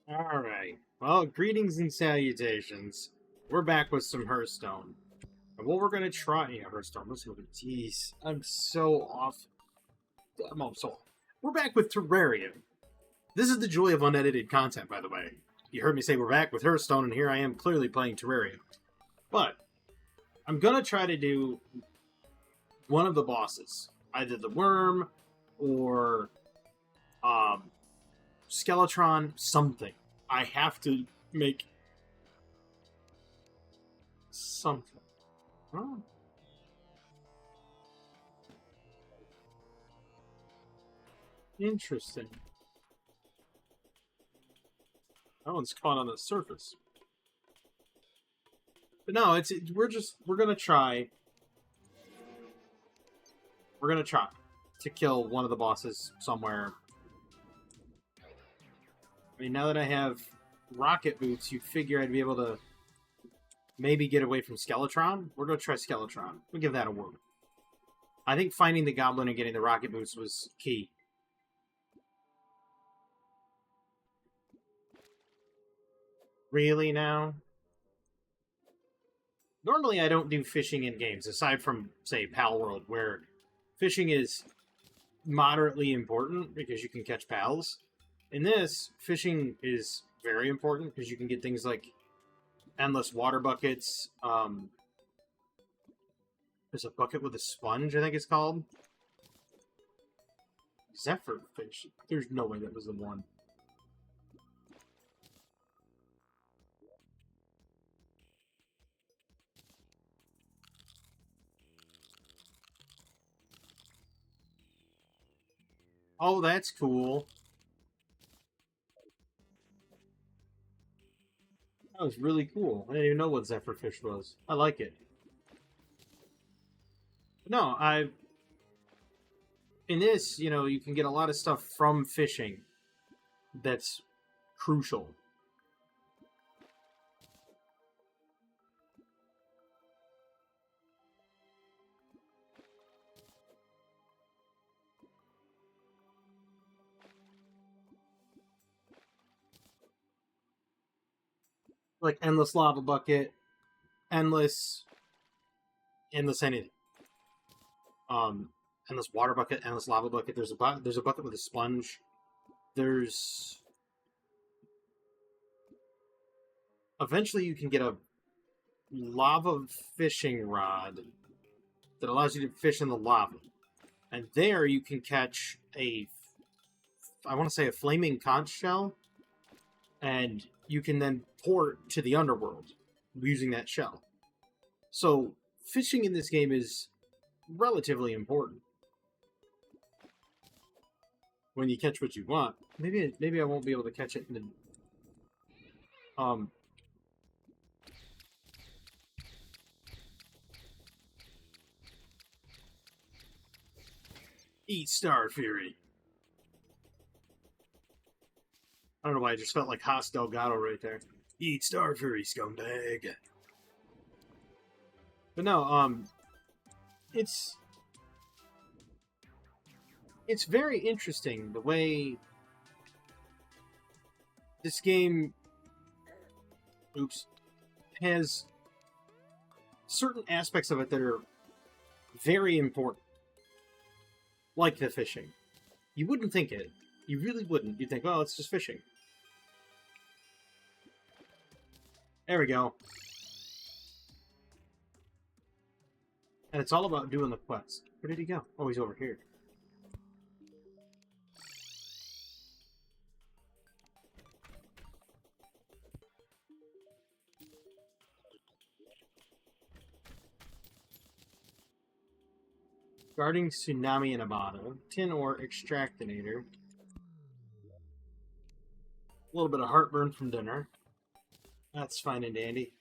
Alright. Well, greetings and salutations. We're back with some Hearthstone. And what we're gonna try Hearthstone, let's look at jeez. I'm so off. I'm so off. We're back with Terraria. This is the joy of unedited content, by the way. You heard me say we're back with Hearthstone, and here I am clearly playing Terraria. But I'm gonna try to do one of the bosses. Either the worm or Skeletron, something. I have to make something. Oh. Interesting. That one's caught on the surface. But no, we're gonna try. We're gonna try to kill one of the bosses somewhere. I mean, now that I have rocket boots, you'd figure I'd be able to maybe get away from Skeletron. We're gonna try Skeletron. We'll give that a whirl. I think finding the goblin and getting the rocket boots was key. Really now? Normally I don't do fishing in games, aside from, say, Pal World, where fishing is moderately important because you can catch pals. In this, fishing is very important because you can get things like endless water buckets. There's a bucket with a sponge, I think it's called. Zephyr fish. There's no way that was the one. Oh, that's cool. That was really cool. I didn't even know what Zephyrfish was. I like it. No, in this, you can get a lot of stuff from fishing that's crucial. Like endless lava bucket, endless anything. Endless water bucket, endless lava bucket. There's a bucket with a sponge. There's eventually you can get a lava fishing rod that allows you to fish in the lava, and there you can catch I want to say a flaming conch shell, and you can then port to the underworld using that shell. So fishing in this game is relatively important. When you catch what you want, maybe I won't be able to catch it in the Eat Star Fury. I don't know why I just felt like Haas Delgado right there. Eat Star Fury, scumbag. But no, it's very interesting the way this game has certain aspects of it that are very important. Like the fishing. You wouldn't think it. You really wouldn't. You'd think, well, it's just fishing. There we go. And it's all about doing the quest. Where did he go? Oh, he's over here. Guarding Tsunami in a bottle. Tin ore extractinator. A little bit of heartburn from dinner. That's fine and dandy.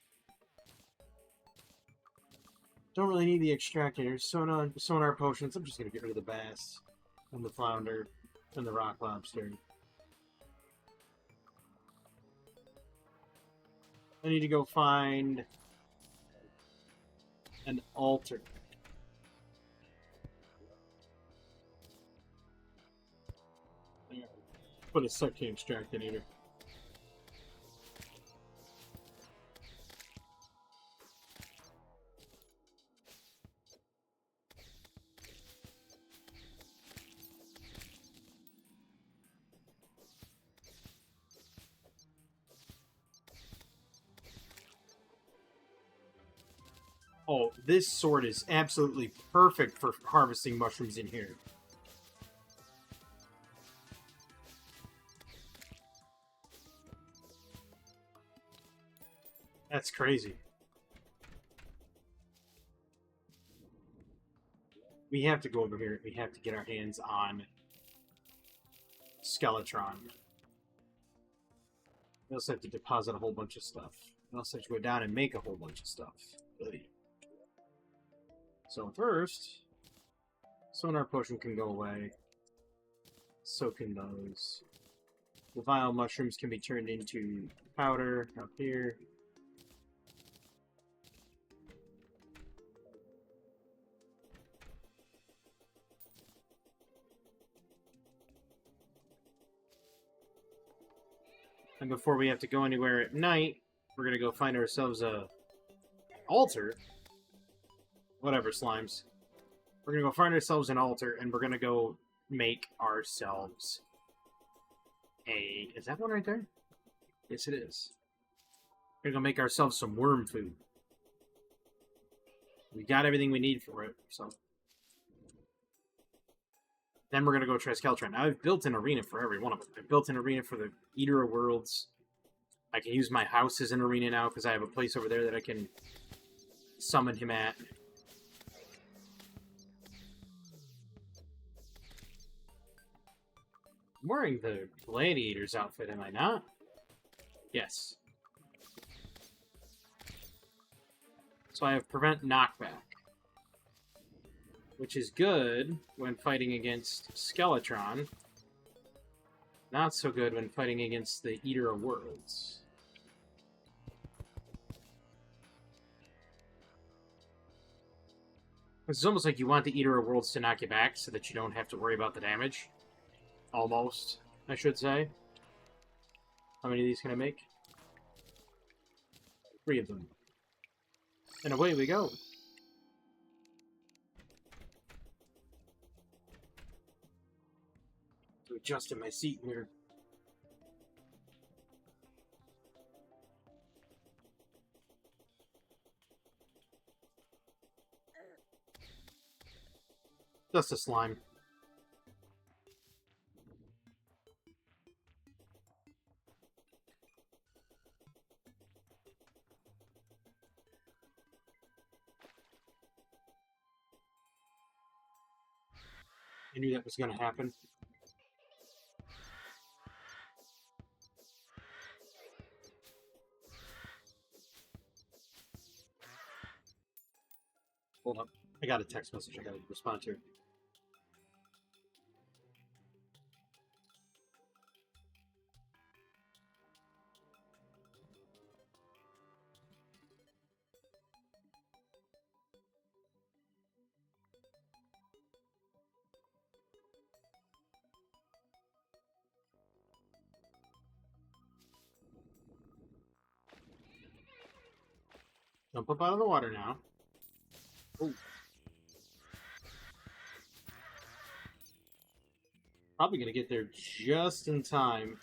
Don't really need the extractinator. Sonar potions. I'm just going to get rid of the bass. And the flounder. And the rock lobster. I need to go find an altar. Put a suction extractinator. Oh, this sword is absolutely perfect for harvesting mushrooms in here. That's crazy. We have to go over here. We have to get our hands on Skeletron. We also have to deposit a whole bunch of stuff. We also have to go down and make a whole bunch of stuff. Really. So first, Sonar Potion can go away. So can those. The vile mushrooms can be turned into powder up here. And before we have to go anywhere at night, we're gonna go find ourselves a altar. Whatever, slimes. We're gonna go find ourselves an altar, and we're gonna go make ourselves a... Is that one right there? Yes, it is. We're gonna go make ourselves some worm food. We got everything we need for it, so... Then we're gonna go try Skeletron. Now, I've built an arena for every one of them. I've built an arena for the Eater of Worlds. I can use my house as an arena now, because I have a place over there that I can summon him at. I'm wearing the Gladiator's outfit, am I not? Yes. So I have Prevent Knockback, which is good when fighting against Skeletron. Not so good when fighting against the Eater of Worlds. It's almost like you want the Eater of Worlds to knock you back so that you don't have to worry about the damage. Almost, I should say. How many of these can I make? 3 of them. And away we go. To adjust in my seat here. Just a slime. I knew that was going to happen. Hold up. I got a text message I got to respond to. Jump up out of the water now. Ooh. Probably gonna get there just in time.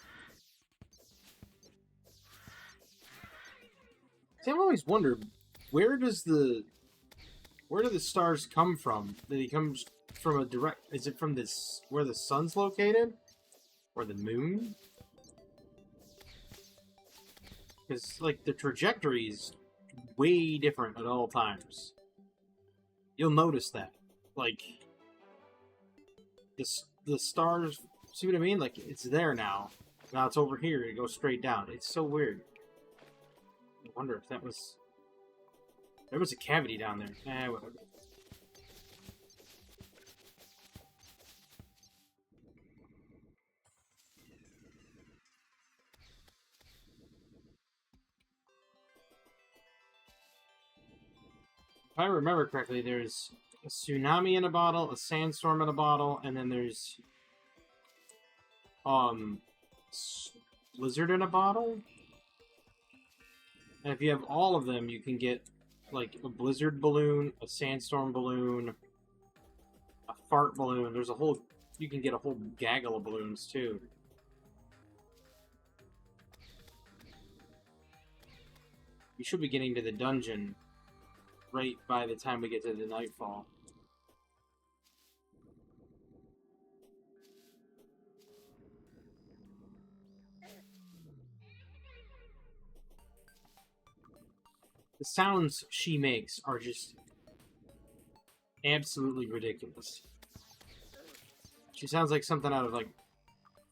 See, I've always wondered, where do the stars come from? Do they come from a direct... Is it from this where the sun's located? Or the moon? Because, like, the trajectory is way different at all times. You'll notice that. Like, the stars... See what I mean? Like, it's there now. Now it's over here. It goes straight down. It's so weird. I wonder if that was... There was a cavity down there. Eh, whatever. If I remember correctly, there's a tsunami in a bottle, a sandstorm in a bottle, and then there's blizzard in a bottle. And if you have all of them, you can get like a blizzard balloon, a sandstorm balloon, a fart balloon. There's a whole... You can get a whole gaggle of balloons too. You should be getting to the dungeon right by the time we get to the nightfall. The sounds she makes are just absolutely ridiculous. She sounds like something out of like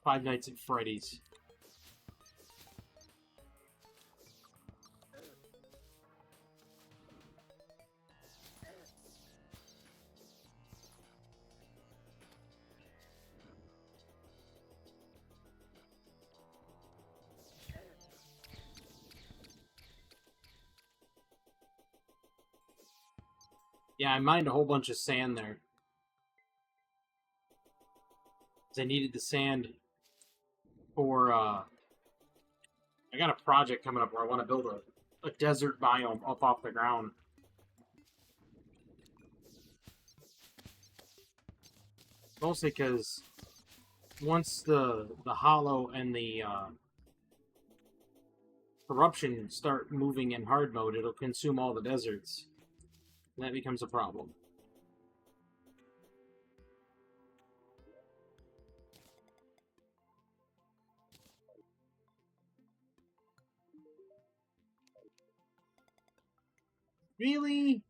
Five Nights at Freddy's. Yeah, I mined a whole bunch of sand there. Because I needed the sand for, I got a project coming up where I want to build a desert biome up off the ground. Mostly because once the hollow and the corruption start moving in hard mode, it'll consume all the deserts. And that becomes a problem. Really?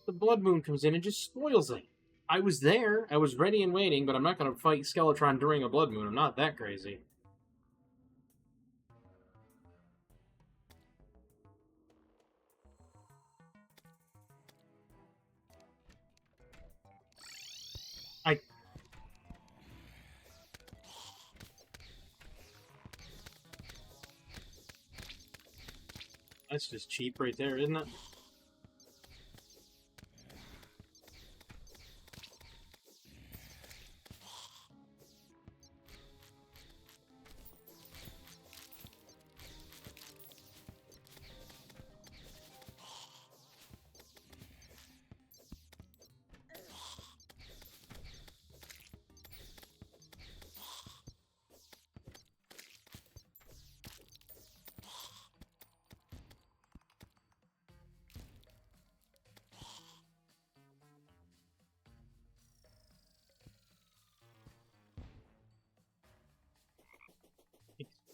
The Blood Moon comes in and just spoils it. I was there, I was ready and waiting, but I'm not going to fight Skeletron during a Blood Moon. I'm not that crazy. That's just cheap right there, isn't it?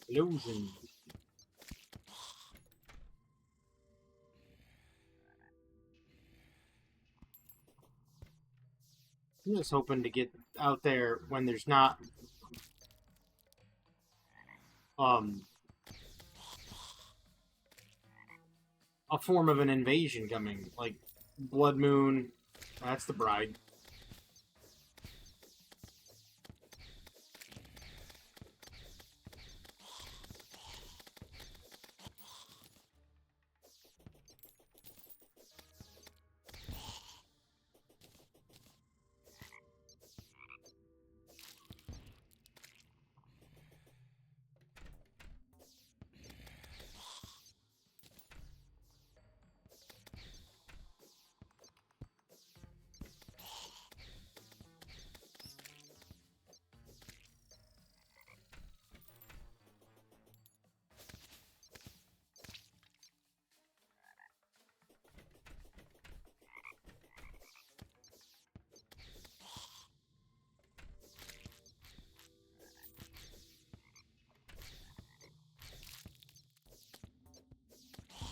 Explosion. I'm just hoping to get out there when there's not a form of an invasion coming, like Blood Moon. That's the bride.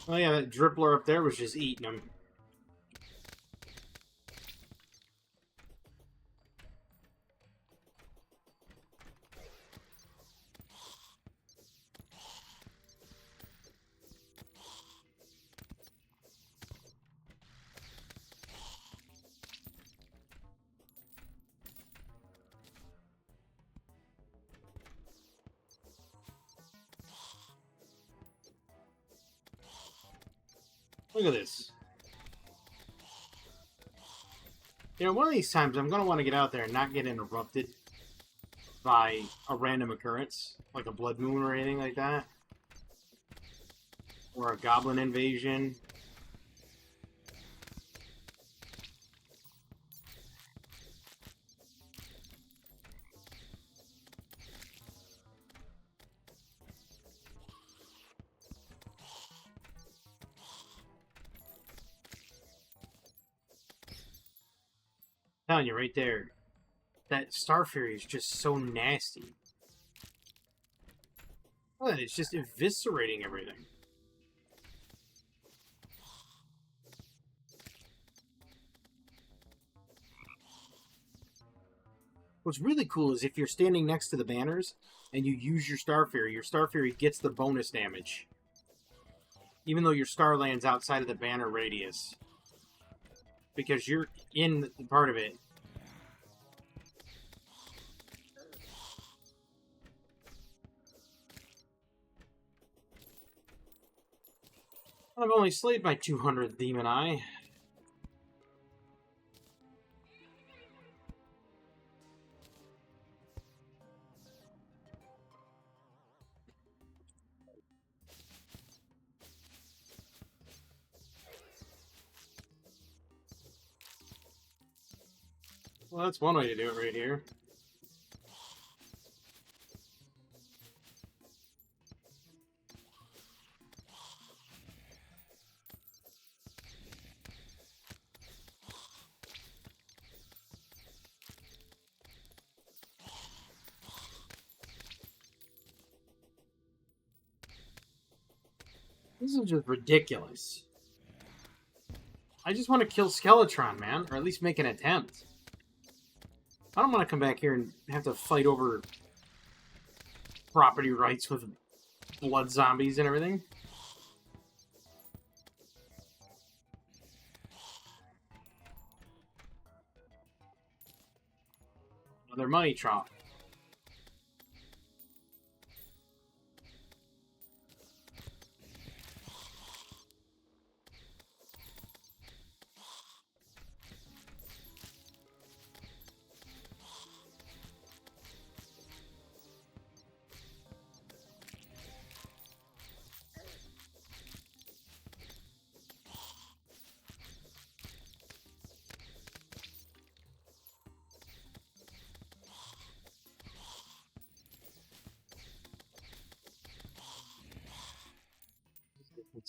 Oh yeah, that drippler up there was just eating them. Look at this. You know, one of these times I'm going to want to get out there and not get interrupted by a random occurrence, like a Blood Moon or anything like that. Or a Goblin invasion. telling you right there, that Star Fury is just so nasty. Oh, and it's just eviscerating everything. What's really cool is if you're standing next to the banners and you use your Star Fury gets the bonus damage. Even though your star lands outside of the banner radius. Because you're in the part of it. I've only slayed my 200th Demon Eye. Well, that's one way to do it right here. This is just ridiculous. I just want to kill Skeletron, man. Or at least make an attempt. I don't want to come back here and have to fight over property rights with blood zombies and everything. Another money trap.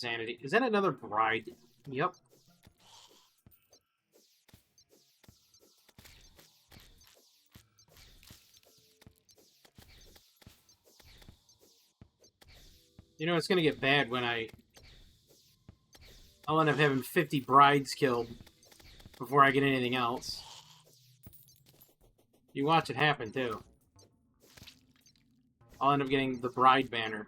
Insanity. Is that another bride? Yep. You know, it's gonna get bad when I'll end up having 50 brides killed before I get anything else. You watch it happen, too. I'll end up getting the bride banner.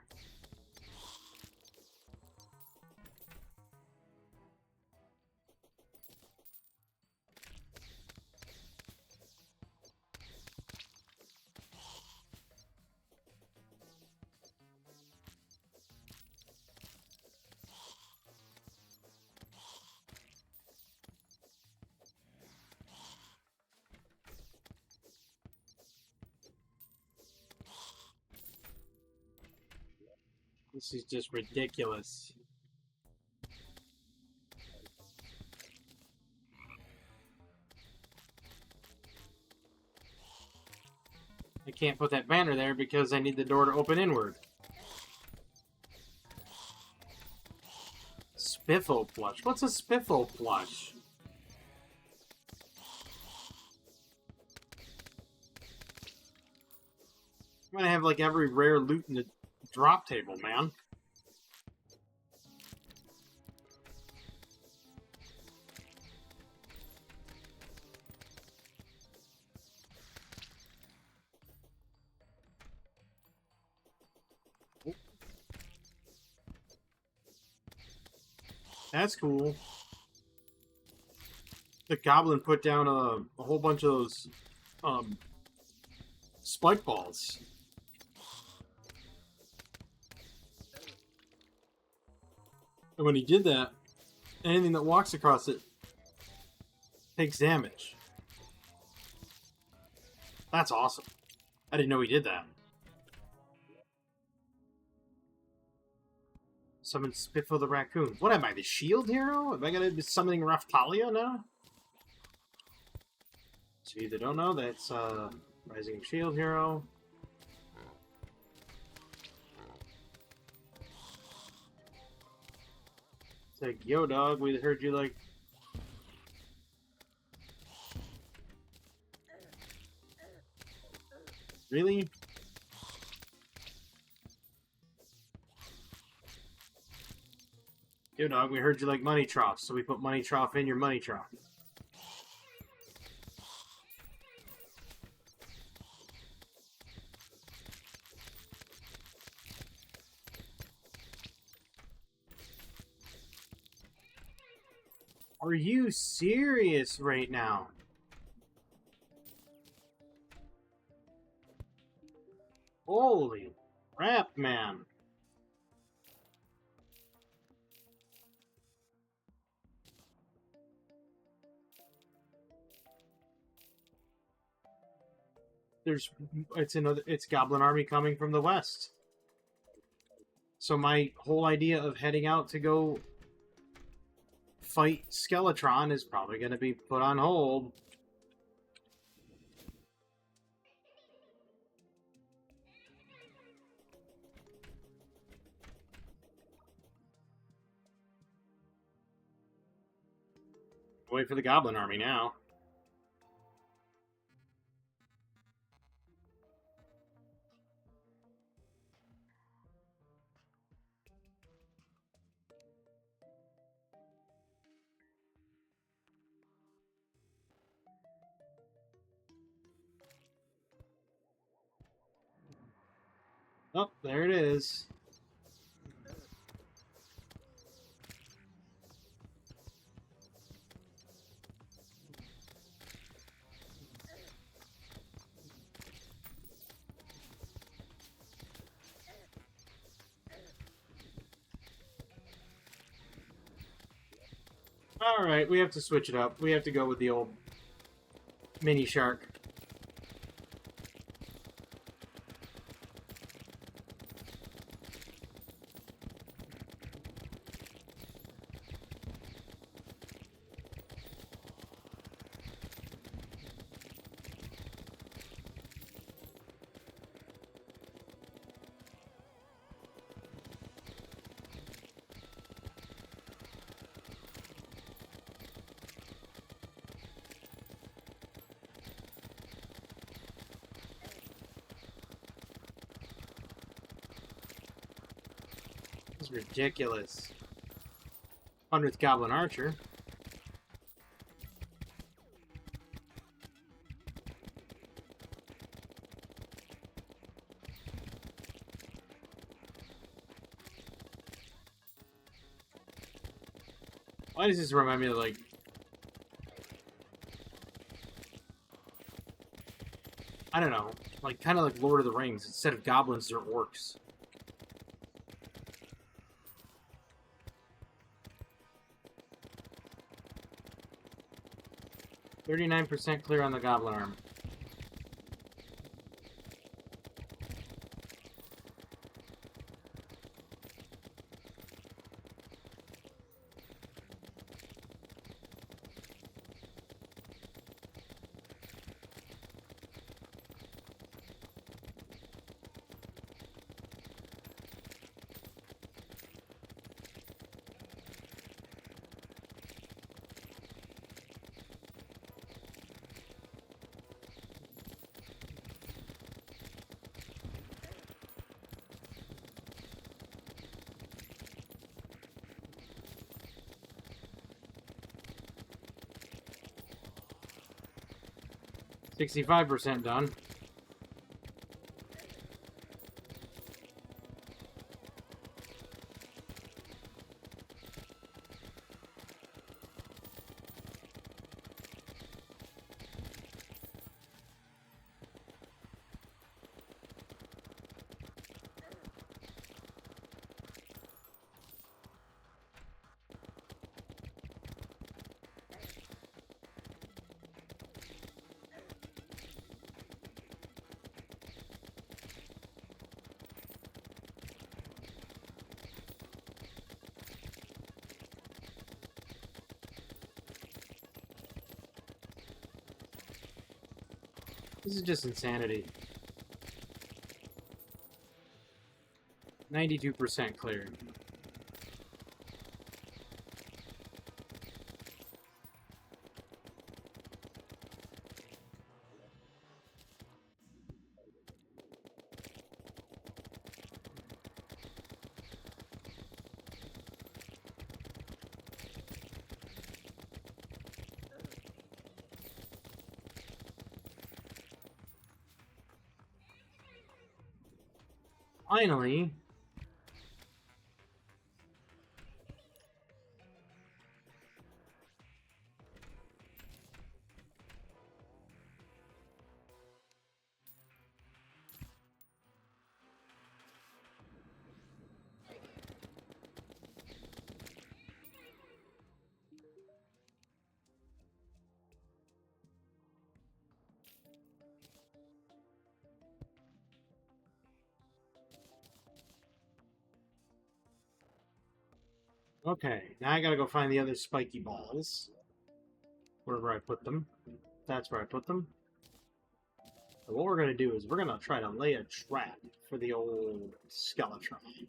This is just ridiculous. I can't put that banner there because I need the door to open inward. Spiffle plush. What's a spiffle plush? I'm gonna have like every rare loot in the drop table, man. That's cool. The goblin put down a whole bunch of those spike balls. And when he did that, anything that walks across it takes damage. That's awesome. I didn't know he did that. Summon Spiffle the Raccoon. What am I, the shield hero? Am I gonna be summoning Raftalia now? So you either don't know, that's Rising Shield Hero. It's like, yo dog, we heard you like... Really? Yo, dog, we heard you like money troughs, so we put money trough in your money trough. Are you serious right now? Holy crap, man. It's Goblin Army coming from the west. So my whole idea of heading out to go fight Skeletron is probably going to be put on hold. Wait for the Goblin Army now. Oh, there it is. Alright, we have to switch it up. We have to go with the old mini shark. This is ridiculous. 100th Goblin Archer. Why does this remind me of, like... I don't know. Like, kind of like Lord of the Rings. Instead of goblins, they're orcs. %39 clear on the Goblin Arm. %65 done. This is just insanity. 92% clear. finally... Okay, now I gotta go find the other spiky balls. Wherever I put them. That's where I put them. So what we're gonna do is we're gonna try to lay a trap for the old Skeletron.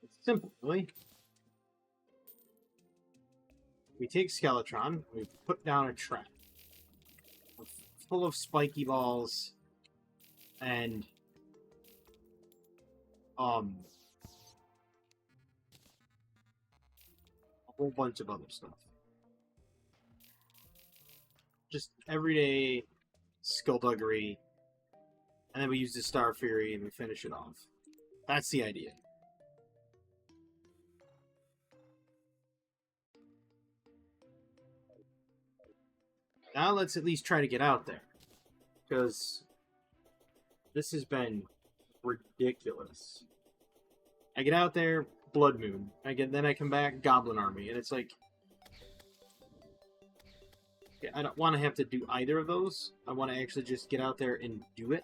It's simple, really. We take Skeletron, we put down a trap. Full of spiky balls and a whole bunch of other stuff. Just everyday skullduggery, and then we use the Star Fury and we finish it off. That's the idea. Now let's at least try to get out there. Because this has been ridiculous. I get out there, Blood Moon. Then I come back, Goblin Army. And it's like... I don't want to have to do either of those. I want to actually just get out there and do it.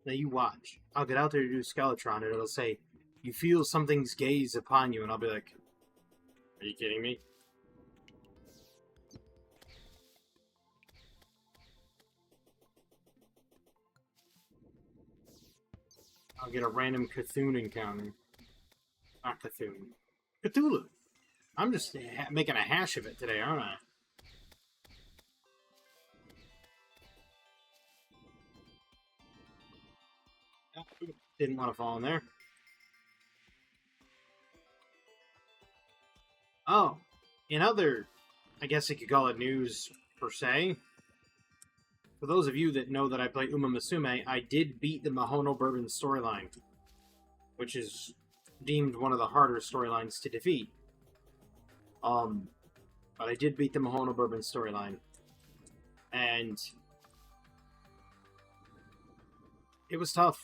Now you watch. I'll get out there to do Skeletron, and it'll say, "You feel something's gaze upon you," and I'll be like, "Are you kidding me?" I'll get a random Cthulhu encounter. Not Cthulhu. Cthulhu! I'm just making a hash of it today, aren't I? Didn't want to fall in there. Oh, in other, I guess you could call it news per se. For those of you that know that I play Uma Musume, I did beat the Mahono Bourbon storyline, which is deemed one of the harder storylines to defeat. But I did beat the Mahono Bourbon storyline, and it was tough.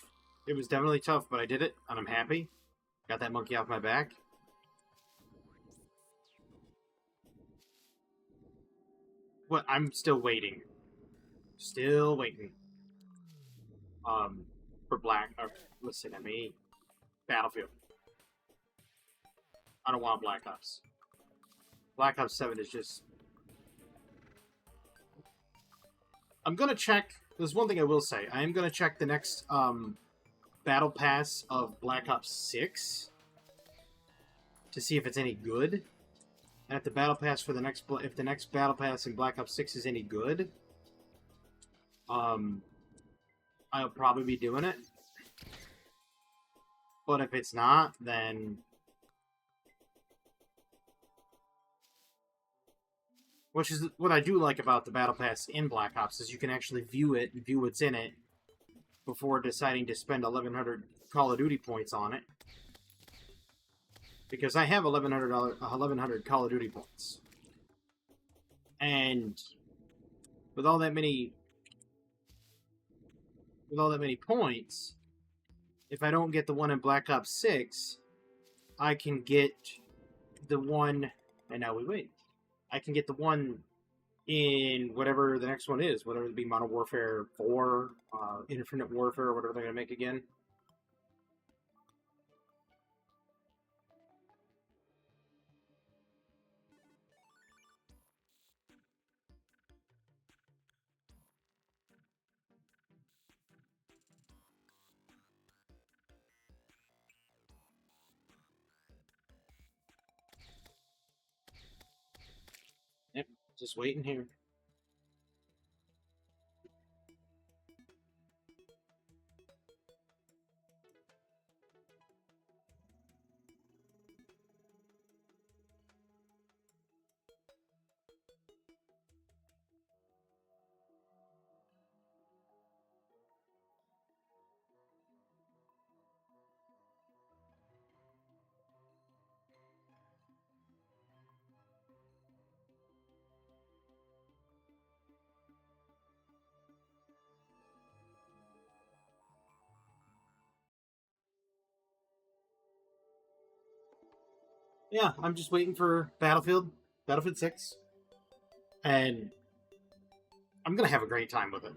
It was definitely tough, but I did it, and I'm happy. Got that monkey off my back. What? I'm still waiting. Still waiting. For Black... listen to me. Battlefield. I don't want Black Ops. Black Ops 7 is just... I'm gonna check... There's one thing I will say. I am gonna check the next, Battle Pass of Black Ops 6 to see if it's any good. And if the Battle Pass for the next... If the next Battle Pass in Black Ops 6 is any good... I'll probably be doing it. But if it's not, then... Which is what I do like about the Battle Pass in Black Ops, is you can actually view it and view what's in it before deciding to spend 1,100 Call of Duty points on it. Because I have 1,100 Call of Duty points. And with all that many points, if I don't get the one in Black Ops 6, I can get the one... And now we wait. I can get the one in whatever the next one is, whatever it be Modern Warfare 4, Infinite Warfare, or whatever they're going to make again. Yep, just waiting here. Yeah, I'm just waiting for Battlefield 6, and I'm gonna have a great time with it.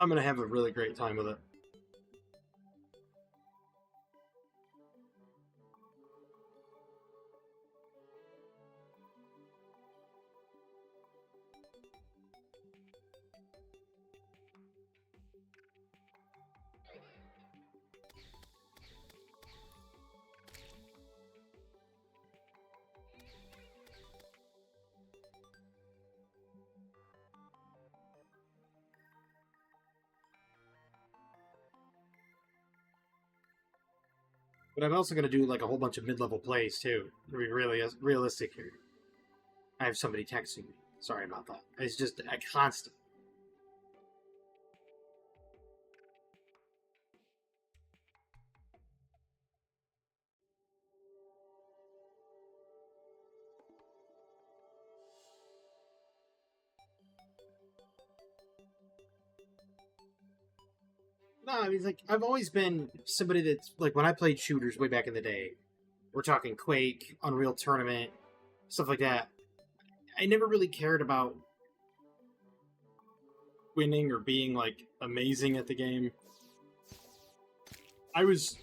I'm gonna have a really great time with it. But I'm also gonna do like a whole bunch of mid-level plays too. To be really realistic here. I have somebody texting me. Sorry about that. It's just a constant. No, I mean, like, I've always been somebody that's like when I played shooters way back in the day. We're talking Quake, Unreal Tournament, stuff like that. I never really cared about winning or being like amazing at the game. I was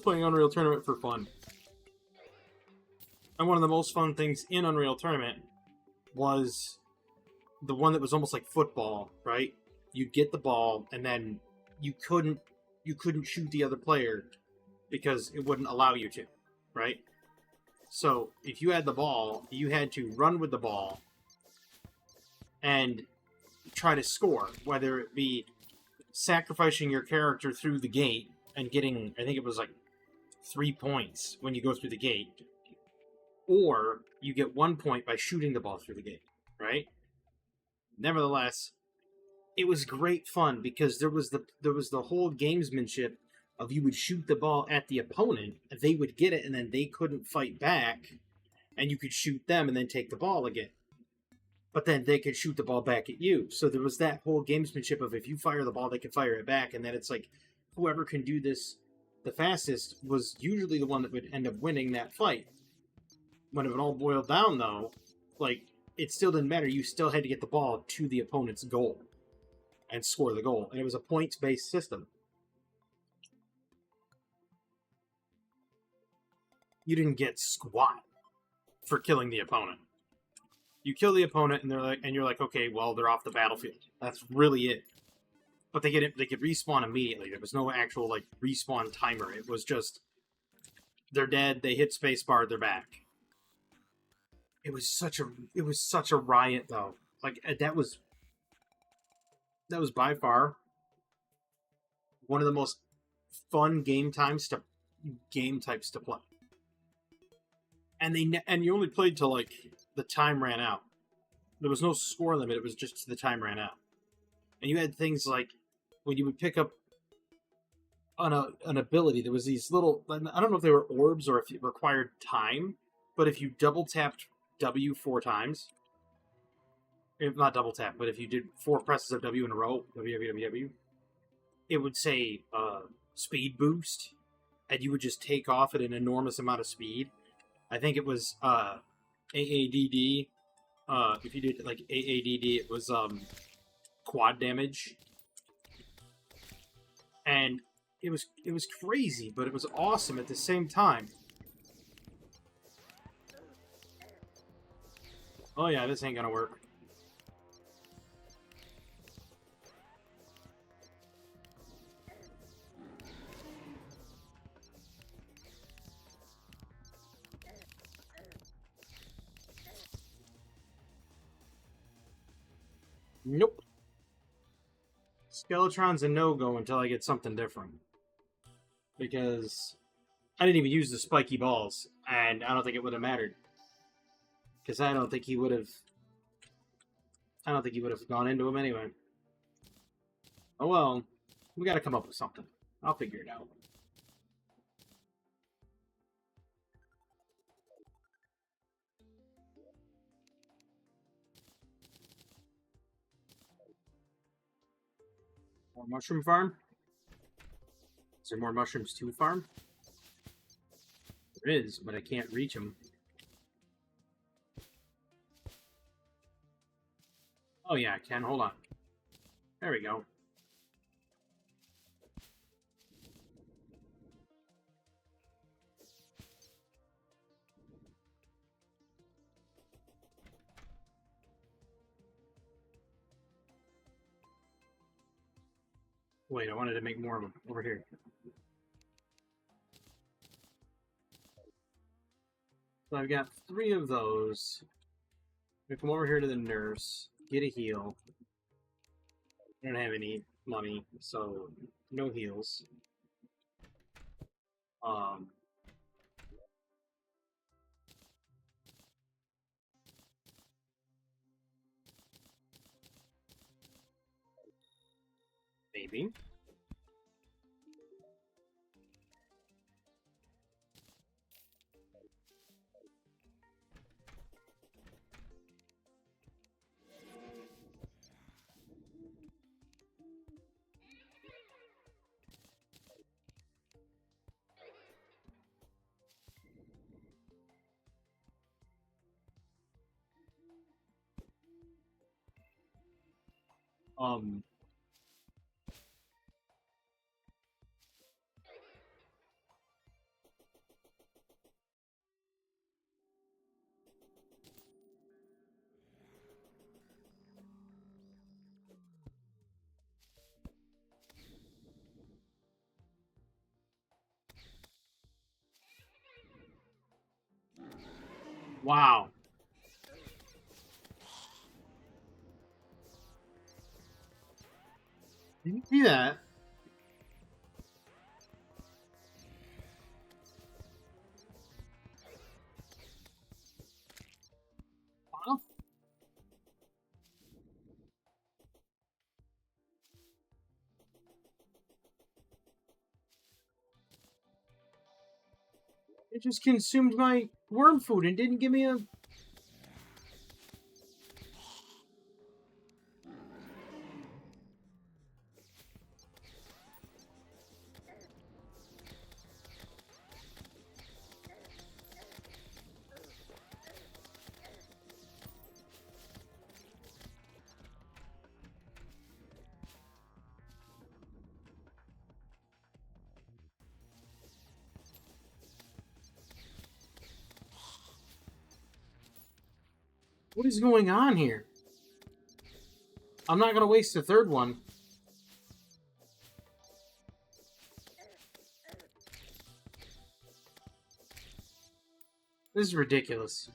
playing Unreal Tournament for fun. And one of the most fun things in Unreal Tournament was the one that was almost like football, right? You'd get the ball and then you couldn't you couldn't shoot the other player because it wouldn't allow you to, right? So if you had the ball, you had to run with the ball and try to score, whether it be sacrificing your character through the gate and getting, I think it was like 3 points when you go through the gate, or you get 1 point by shooting the ball through the gate, right? Nevertheless, it was great fun because there was the whole gamesmanship of you would shoot the ball at the opponent, they would get it, and then they couldn't fight back, and you could shoot them and then take the ball again. But then they could shoot the ball back at you. So there was that whole gamesmanship of if you fire the ball, they can fire it back, and then it's like whoever can do this the fastest was usually the one that would end up winning that fight. When it all boiled down, though, like it still didn't matter. You still had to get the ball to the opponent's goal and score the goal, and it was a points-based system. You didn't get squat for killing the opponent. You kill the opponent, and you're like, okay, well, they're off the battlefield. That's really it. But they could respawn immediately. There was no actual like respawn timer. It was just they're dead. They hit spacebar. They're back. It was such a riot though. Like that was by far one of the most fun game types to play. And you only played till like the time ran out. There was no score limit. It was just the time ran out. And you had things like when you would pick up an ability, there was these little, I don't know if they were orbs or if it required time, but if you double tapped W 4 times, if not double tap, but if you did 4 presses of W in a row, W, W, W, W, it would say speed boost. and you would just take off at an enormous amount of speed. I think it was AADD. If you did like AADD, it was quad damage, and it was crazy, but it was awesome at the same time. Oh yeah, this ain't gonna work. Nope. Skeletron's a no-go until I get something different. Because I didn't even use the spiky balls, and I don't think it would have mattered. Because I don't think he would have... I don't think he would have gone into him anyway. Oh well, we gotta come up with something. I'll figure it out. More mushroom farm? Is there more mushrooms to farm? There is, but I can't reach them. Oh yeah, I can. Hold on. There we go. Wait, I wanted to make more of them over here. So I've got 3 of those. We come over here to the nurse, get a heal. I don't have any money, so no heals. Um, maybe. Um, wow. Did you see that? Huh? It just consumed my worm food and didn't give me a... What is going on here? I'm not gonna waste a 3rd one. This is ridiculous.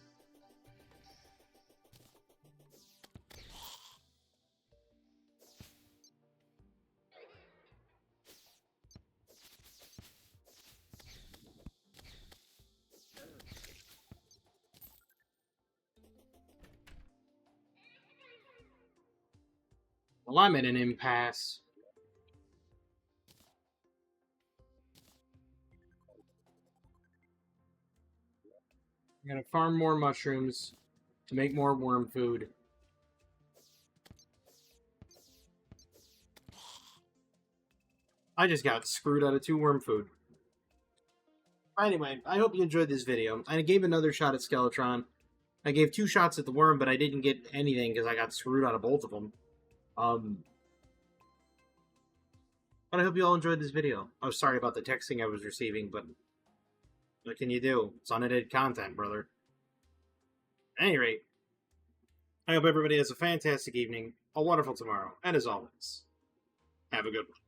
Well, I'm at an impasse. I'm gonna farm more mushrooms to make more worm food. I just got screwed out of 2 worm food. Anyway, I hope you enjoyed this video. I gave another shot at Skeletron. I gave 2 shots at the worm, but I didn't get anything because I got screwed out of both of them. But I hope you all enjoyed this video. I'm sorry about the texting I was receiving, but what can you do? It's unedited content, brother. At any rate, I hope everybody has a fantastic evening, a wonderful tomorrow, and as always, have a good one.